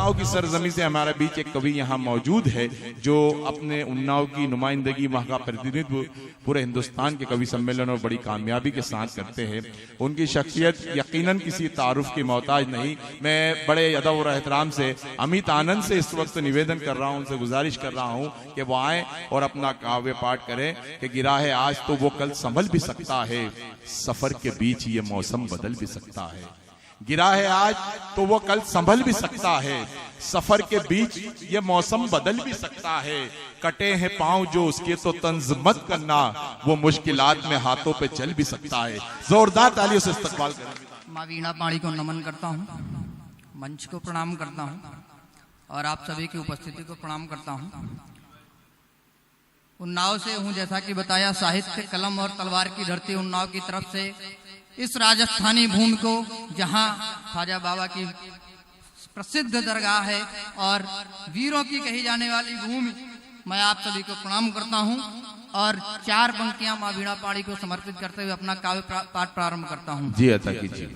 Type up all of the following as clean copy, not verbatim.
उन्नाव की सरजमी से हमारे बीच एक कवि यहाँ मौजूद है जो अपने उन्नाव की नुमाइंदगी, वहाँ का प्रतिनिधित्व पूरे हिंदुस्तान के कवि सम्मेलन और बड़ी कामयाबी के साथ करते हैं। उनकी शख्सियत यकीनन किसी तारुफ की मोहताज नहीं। मैं बड़े अदब और एहतराम से अमित आनंद से इस वक्त निवेदन कर रहा हूँ, उनसे गुजारिश कर रहा हूँ कि वो आए और अपना काव्य पाठ करें कि गिरा है आज तो वो कल संभल भी सकता है, सफर के बीच ये मौसम बदल भी सकता है। गिरा है आज तो वो कल संभल भी सकता है, सफर के बीच ये मौसम बदल भी सकता है। कटे हैं पांव जो उसके तो तंज मत करना, वो मुश्किलात में हाथों पे चल भी सकता है। जोरदार तालियों से इस्तकबाल करें। माँ वीणा पाणी को नमन करता हूँ, मंच को प्रणाम करता हूँ और आप सभी की उपस्थिति को प्रणाम करता हूँ। उन्नाव से हूँ, जैसा कि बताया, साहित्य, कलम और तलवार की धरती उन्नाव की तरफ से इस राजस्थानी भूमि को, जहाँ ख्वाजा बाबा की प्रसिद्ध दरगाह है और वीरों की कही जाने वाली भूमि, मैं आप सभी को प्रणाम करता हूँ और 4 पंक्तियां माँ वीणा पाणी को समर्पित करते हुए अपना काव्य पाठ प्रारंभ करता हूँ। जी अता कीजिए।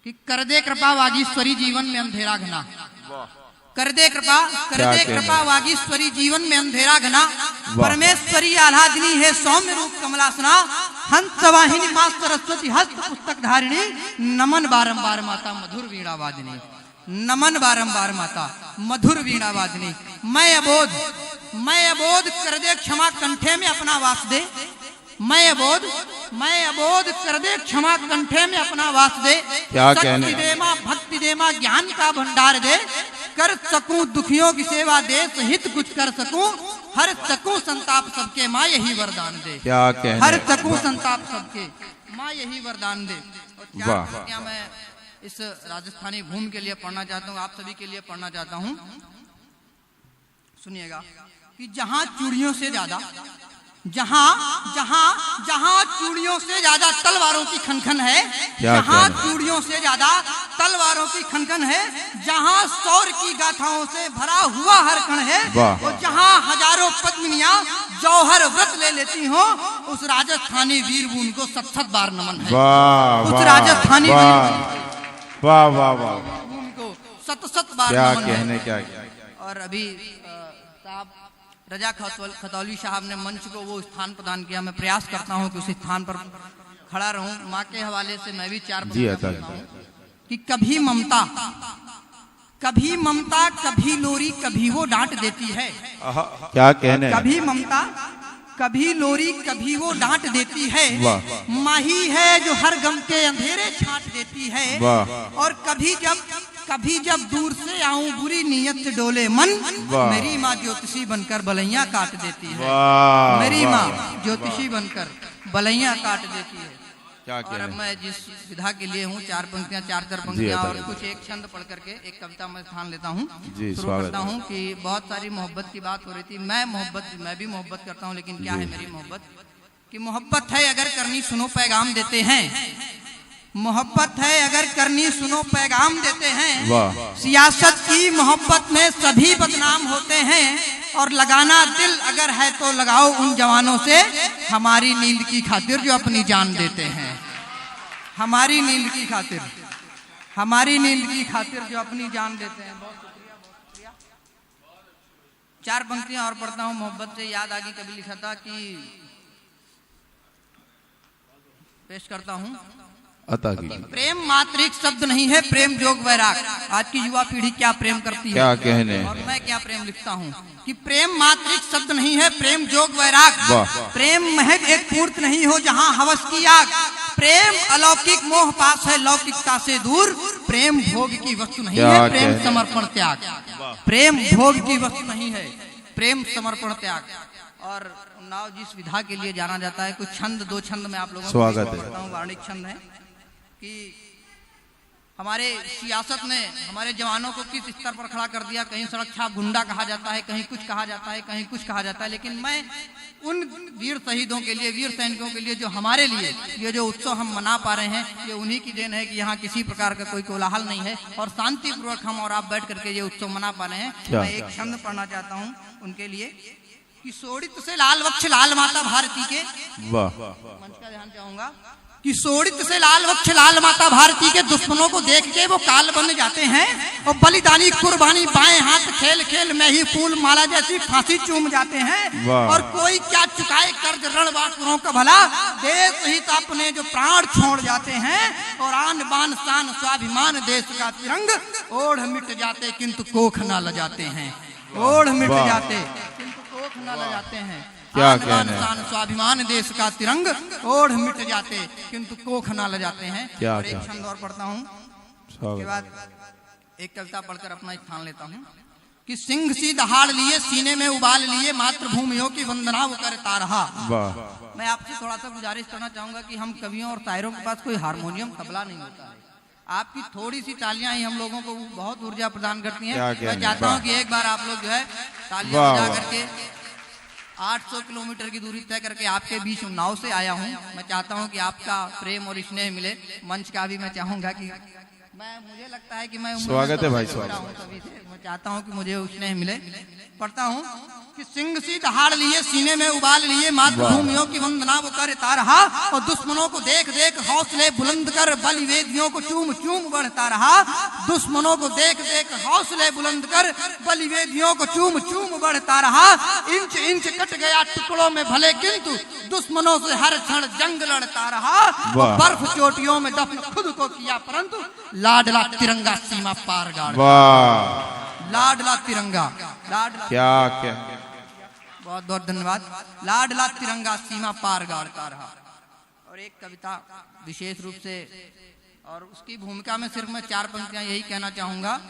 कि कर दे कृपा वागीश्वरी जीवन में अंधेरा घना, कर दे कृपा वागीश्वरी जीवन में अंधेरा घना, परमेश्वरी आह्लादिनी है सौम्य रूप कमलासना, हंस वाहिनी मां सरस्वती हस्त पुस्तक धारिणी, नमन बारंबार माता मधुर वीणा वादिनी, नमन बारंबार माता मधुर वीणा वादिनी। मैं अबोध कर दे क्षमा कंठे में अपना वास दे, मैं अबोध कर दे क्षमा कंठे में अपना वास दे, शक्ति दे मां, भक्ति दे मां, ज्ञान का भंडार दे, कर सकूं दुखियों की सेवा, देश हित कुछ कर सकूं, हर सकूं संताप सबके माँ यही वरदान दे। क्या कहने, हर सकूं संताप सबके माँ यही वरदान दे। और 4 पंक्तियां मैं इस राजस्थानी भूमि के लिए पढ़ना चाहता हूँ, आप सभी के लिए पढ़ना चाहता हूँ। सुनिएगा कि जहां चूड़ियों से ज्यादा, जहां चूड़ियों से ज्यादा तलवारों की खनखन है, जहां चूड़ियों से ज्यादा तलवारों की खनखन है, जहां शौर्य की गाथाओं से भरा हुआ हर कण है, और जहां हजारों पद्मिनियां जौहर व्रत ले लेती हो, उस राजस्थानी वीर भूमि को 7 बार नमन है। उस राजस्थानी वाह वाह वाह भूमि को 7 बार नमन है। क्या और अभी साहब रजा खतौली साहब ने मंच को वो स्थान प्रदान किया। मैं प्रयास करता हूँ कि उस स्थान पर खड़ा रहूं। माँ के हवाले से मैं भी 4 करता हूँ कि कभी ममता, कभी लोरी, कभी वो डांट देती है। क्या कहने, कभी ममता, कभी लोरी, कभी वो डांट देती है, माही है जो हर गम के अंधेरे छांट देती है, और कभी जब दूर से आऊं बुरी नीयत से डोले मन, मेरी माँ ज्योतिषी बनकर बलैया काट देती है। मेरी माँ ज्योतिषी बनकर बलैया काट देती है। और अब मैं जिस विधा के लिए हूँ, 4 पंक्तियां, 4 पंक्तियां और कुछ एक छंद पढ़ करके एक कविता में स्थान लेता हूँ। शुरू करता हूँ कि बहुत सारी मोहब्बत की बात हो रही थी। मैं भी मोहब्बत करता हूँ, लेकिन क्या है मेरी मोहब्बत? कि मोहब्बत है अगर करनी सुनो पैगाम देते हैं, मोहब्बत है अगर करनी सुनो पैगाम देते हैं, सियासत की मोहब्बत में सभी बदनाम होते हैं, और लगाना दिल अगर है तो लगाओ उन जवानों से, हमारी नींद की खातिर जो अपनी जान देते हैं, हमारी नींद की खातिर, हमारी नींद की खातिर जो अपनी जान देते हैं। बहुत शुक्रिया। 4 पंक्तियां और पढ़ता हूँ। मोहब्बत से याद आ गई, कभी लिखा था कि पेश करता हूँ। प्रेम मात्र एक शब्द नहीं है, प्रेम जोग वैराग। आज की युवा पीढ़ी क्या प्रेम करती है, क्या कहने, और मैं क्या प्रेम लिखता हूँ कि प्रेम मात्र एक शब्द नहीं है, प्रेम जोग वैराग। प्रेम महज एक मूर्त नहीं हो जहाँ हवस की आग, प्रेम अलौकिक मोह पास है लौकिकता से दूर, प्रेम भोग की वस्तु नहीं है, प्रेम समर्पण त्याग। प्रेम भोग की वस्तु नहीं है, प्रेम समर्पण त्याग। और उन्नाव जिस विधा के लिए जाना जाता है, कुछ छंद, 2 छंद में आप लोगों को वार्णिक छंद है कि हमारे सियासत ने हमारे जवानों को किस स्तर पर खड़ा कर दिया। कहीं सुरक्षा गुंडा कहा जाता है, कहीं कुछ कहा जाता है, कहीं कुछ कहा जाता है, लेकिन मैं उन वीर शहीदों के लिए, वीर सैनिकों के लिए जो हमारे लिए ये जो उत्सव हम मना पा रहे हैं, ये उन्हीं की देन है कि यहाँ किसी प्रकार का कोई कोलाहल नहीं है और शांतिपूर्वक हम और आप बैठ करके ये उत्सव मना पा रहे हैं। मैं एक छंद पढ़ना चाहता हूँ उनके लिए कि शोणित से लाल वक्ष लाल माता भारती के, मंच का ध्यान चाहूंगा, कि शोणित से लाल वक्ष लाल माता भारती के दुश्मनों को देख के वो काल बन जाते हैं और बलिदानी कुर्बानी बाएं हाथ खेल खेल में ही फूल माला जैसी फांसी चूम जाते हैं। और कोई क्या चुकाए कर्ज रण बांकुरों का भला, देश हित अपने जो प्राण छोड़ जाते हैं और आन बान शान स्वाभिमान देश का तिरंग ओढ़ मिट जाते किंतु कोख न ल जाते हैं। ओढ़ मिट जाते किंतु कोख न ल जाते हैं। क्या कहने, स्वाभिमान देश का तिरंग ओढ़ मिट जाते किंतु कोख न ल जाते हैं। क्या और एक छंद और पढ़ता हूँ, उसके बाद एक कविता पढ़कर अपना स्थान लेता हूँ कि सिंह सी दहाड़ लिए सीने में उबाल लिए मातृभूमियों की वंदना वो करता रहा। मैं आपसे थोड़ा सा गुजारिश करना चाहूंगा कि हम कवियों और शायरों के पास कोई हारमोनियम तबला नहीं होता है। आपकी थोड़ी सी तालियां ही हम लोगों को बहुत ऊर्जा प्रदान करती हैं। मैं चाहता हूं कि एक बार आप लोग जो है तालियां बजा करके 800 किलोमीटर की दूरी तय करके आपके बीच उन्नाव से आया हूं। मैं चाहता हूं कि आपका प्रेम और स्नेह मिले। मंच का भी मैं चाहूंगा कि मुझे लगता है कि मैं स्वागत है भाई, मैं चाहता हूं कि मुझे स्नेह मिले। पढ़ता हूं कि सिंह सी दहाड़ लिए सीने में उबाल लिए मातृभूमियों की वंदना वो करता रहा और दुश्मनों को देख देख हौसले बुलंद कर बलिवेदियों को चूम चूम बढ़ता रहा। दुश्मनों को देख देख हौसले बुलंद कर बलिवेदियों को चूम चूम बढ़ता रहा। इंच इंच कट गया टुकड़ों में भले किंतु दुश्मनों से हर क्षण जंग लड़ता रहा। बर्फ चोटियों में दफन खुद को किया परंतु लाडला तिरंगा सीमा पार गाड़। लाडला तिरंगा, लाडला क्या बहुत बहुत धन्यवाद। लाडला तिरंगा सीमा पार गाड़ता रहा। और एक कविता विशेष रूप से और उसकी भूमिका में सिर्फ मैं 4 पंक्तियां यही कहना चाहूंगा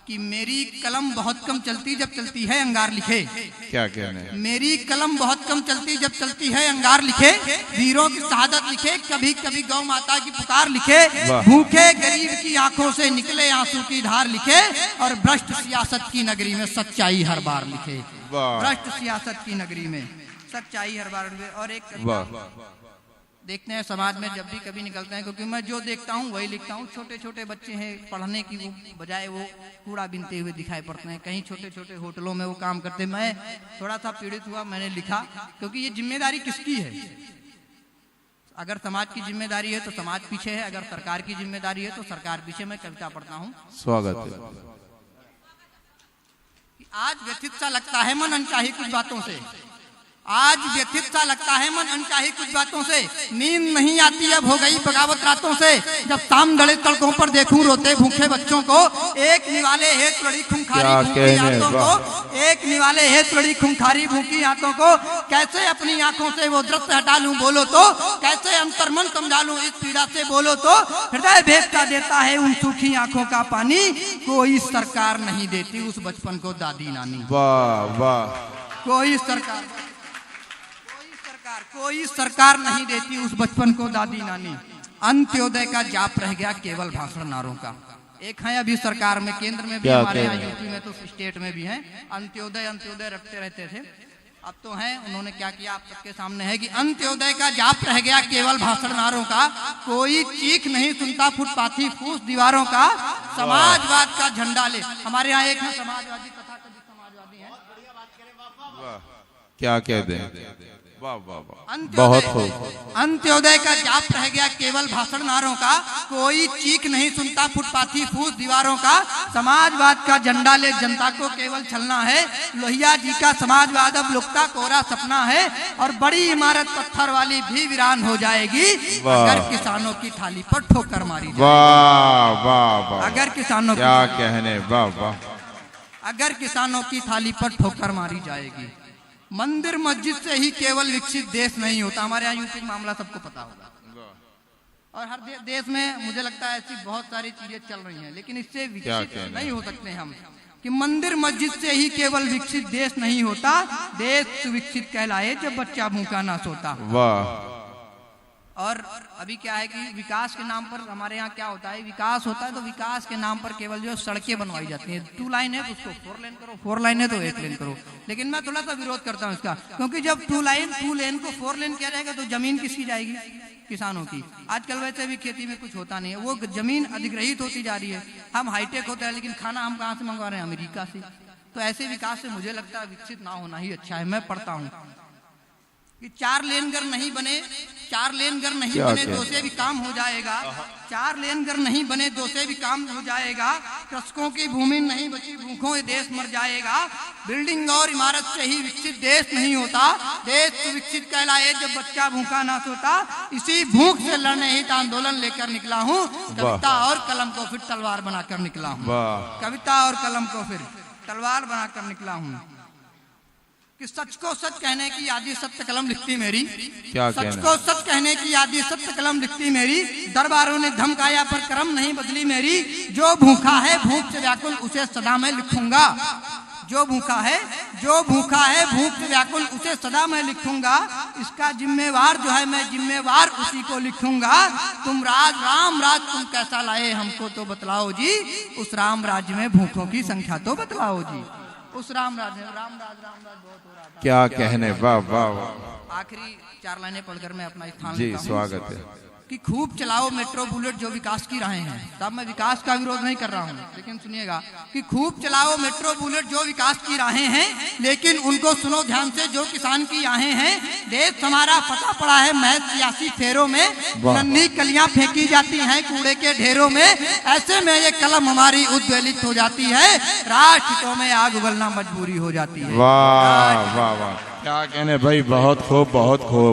कि मेरी कलम बहुत कम चलती जब चलती है अंगार लिखे। क्या कहने, मेरी कलम बहुत कम चलती जब चलती है अंगार लिखे। वीरों की शहादत लिखे, कभी कभी गौ माता की पुकार लिखे। भूखे गरीब की आंखों से निकले आंसू की धार लिखे और भ्रष्ट सियासत की नगरी में सच्चाई हर बार लिखे। भ्रष्ट सियासत की नगरी में सच्चाई हर बार। और एक देखते हैं समाज में जब भी कभी निकलते हैं, क्योंकि मैं जो देखता हूँ वही लिखता हूँ। छोटे छोटे बच्चे हैं, पढ़ने की वो बजाय वो कूड़ा बीनते हुए दिखाई पड़ते हैं। कहीं छोटे छोटे होटलों में वो काम करते। मैं थोड़ा सा पीड़ित हुआ, मैंने लिखा क्योंकि ये जिम्मेदारी किसकी है। अगर समाज की जिम्मेदारी है तो समाज पीछे है, अगर सरकार की जिम्मेदारी है तो सरकार पीछे। मैं कविता पढ़ता हूँ। स्वागत है। आज व्यथित सा लगता है मन अनचाही कुछ बातों से। आज व्यथित सा लगता है मन अनचाही कुछ बातों से। नींद नहीं आती अब हो गई बगावत रातों से। जब शाम ढले सड़कों पर देखूं रोते भूखे बच्चों को। एक निवाले है थोड़ी खूंखारी भूखी आंखों को। एक निवाले है थोड़ी खूंखारी भूखी आंखों को। कैसे अपनी आंखों से वो दृश्य हटा लूं बोलो तो। कैसे अंतर्मन समझा लूं इस पीड़ा से बोलो तो। हृदय भेजता देता है उन सूखी आंखों का पानी। कोई सरकार नहीं देती उस बचपन को दादी नानी। वाह वाह। कोई सरकार नहीं देती उस बचपन को दादी नानी। अंत्योदय का जाप रह गया केवल भाषण नारों का। एक है अभी सरकार में, केंद्र में भी, हमारे यहाँ यूपी में तो स्टेट में भी है। अंत्योदय अंत्योदय रखते रहते थे, अब तो है। उन्होंने क्या किया आप सबके सामने है कि अंत्योदय का जाप रह गया केवल भाषण नारों का। कोई चीख नहीं सुनता फुटपाथी फूस दीवारों का। समाजवाद का झंडा ले। हमारे यहाँ एक है समाजवादी, तथाकथित समाजवादी है। क्या कह दें, बहुत अंत्योदय का जाप रह गया केवल भाषण नारों का। कोई चीख नहीं सुनता फुटपाथी फूस दीवारों का। समाजवाद का झंडा ले जनता को केवल छलना है। लोहिया जी का समाजवाद अब लुकता कोरा सपना है। और बड़ी इमारत पत्थर वाली भी वीरान हो जाएगी अगर किसानों की थाली पर ठोकर मारी जाए। वाह वाह वाह। अगर किसानों क्या कहने, वाह वाह। अगर किसानों की थाली पर ठोकर मारी जाएगी। मंदिर मस्जिद से ही केवल विकसित देश नहीं होता। हमारे यहाँ यूपी मामला सबको पता होगा। और हर देश में मुझे लगता है ऐसी बहुत सारी चीजें चल रही हैं, लेकिन इससे विकसित नहीं हो सकते हम। कि मंदिर मस्जिद से ही केवल विकसित देश नहीं होता। देश विकसित कहलाए जब बच्चा भूखा ना सोता। वाह। और अभी क्या है कि विकास के नाम पर हमारे यहाँ क्या होता है, विकास होता है तो विकास के नाम पर केवल जो सड़कें बनवाई जाती हैं। 2 लाइन है तो उसको 4 लेन करो, 4 लाइन है तो 1 लेन करो। लेकिन मैं थोड़ा सा विरोध करता हूँ इसका, क्योंकि जब 2 लेन को 4 लेन किया जाएगा तो जमीन किसकी जाएगी? किसानों की। आजकल वैसे भी खेती में कुछ होता नहीं है, वो जमीन अधिग्रहित होती जा रही है। हम हाईटेक होते हैं लेकिन खाना हम कहाँ से मंगवा रहे हैं? अमेरिका से। तो ऐसे विकास से मुझे लगता है विकसित ना होना ही अच्छा है। मैं पढ़ता हूँ कि 4 लेन घर नहीं बने, 4 लेन घर नहीं क्या बने क्या? दो से भी काम हो जाएगा। 4 लेन घर नहीं बने दो से भी काम हो जाएगा। कृषकों की भूमि नहीं बची, भूखों ये देश मर जाएगा। बिल्डिंग और इमारत से ही विकसित देश नहीं होता, देश तो विकसित कहलाए जब बच्चा भूखा ना सोता। इसी भूख से लड़ने हित आंदोलन लेकर निकला हूँ, कविता और कलम को फिर तलवार बनाकर निकला हूँ। कविता और कलम को फिर तलवार बनाकर निकला हूँ कि सच को सच कहने की आदि सत्य कलम लिखती मेरी। क्या सच कहना? को सच कहने की आदि सत्य कलम लिखती मेरी। दरबारों ने धमकाया पर करम नहीं बदली मेरी। जो भूखा है भूख से व्याकुल उसे सदा मैं लिखूंगा। जो भूखा है भूख से व्याकुल उसे सदा मैं लिखूंगा। इसका जिम्मेवार जो है मैं जिम्मेवार उसी को लिखूंगा। तुम राम राज तुम कैसा लाए हमको तो बतलाओ जी। उस राम राज्य में भूखों की संख्या तो बतलाओ जी। उस राम राज बहुत हो रहा था। क्या कहने, वाह वाह वाह। आखिरी 4 लाइनें पढ़कर मैं अपना स्थान जी, लेता हूं। स्वागत है। कि खूब चलाओ मेट्रो बुलेट जो विकास की राहें हैं। साहब मैं विकास का विरोध नहीं कर रहा हूं, लेकिन सुनिएगा कि खूब चलाओ मेट्रो बुलेट जो विकास की राहें हैं, लेकिन उनको सुनो ध्यान से जो किसान की आहें हैं। देश हमारा फंसा पड़ा है महज सियासी फेरों में, नन्ही कलियां फेंकी जाती हैं कूड़े के ढेरों में। ऐसे में ये कलम हमारी उद्वेलित हो जाती है, राष्ट्र हितों में आग उगलना मजबूरी हो जाती है। वाह वाह वाह, क्या कहने भाई, बहुत खूब बहुत खूब।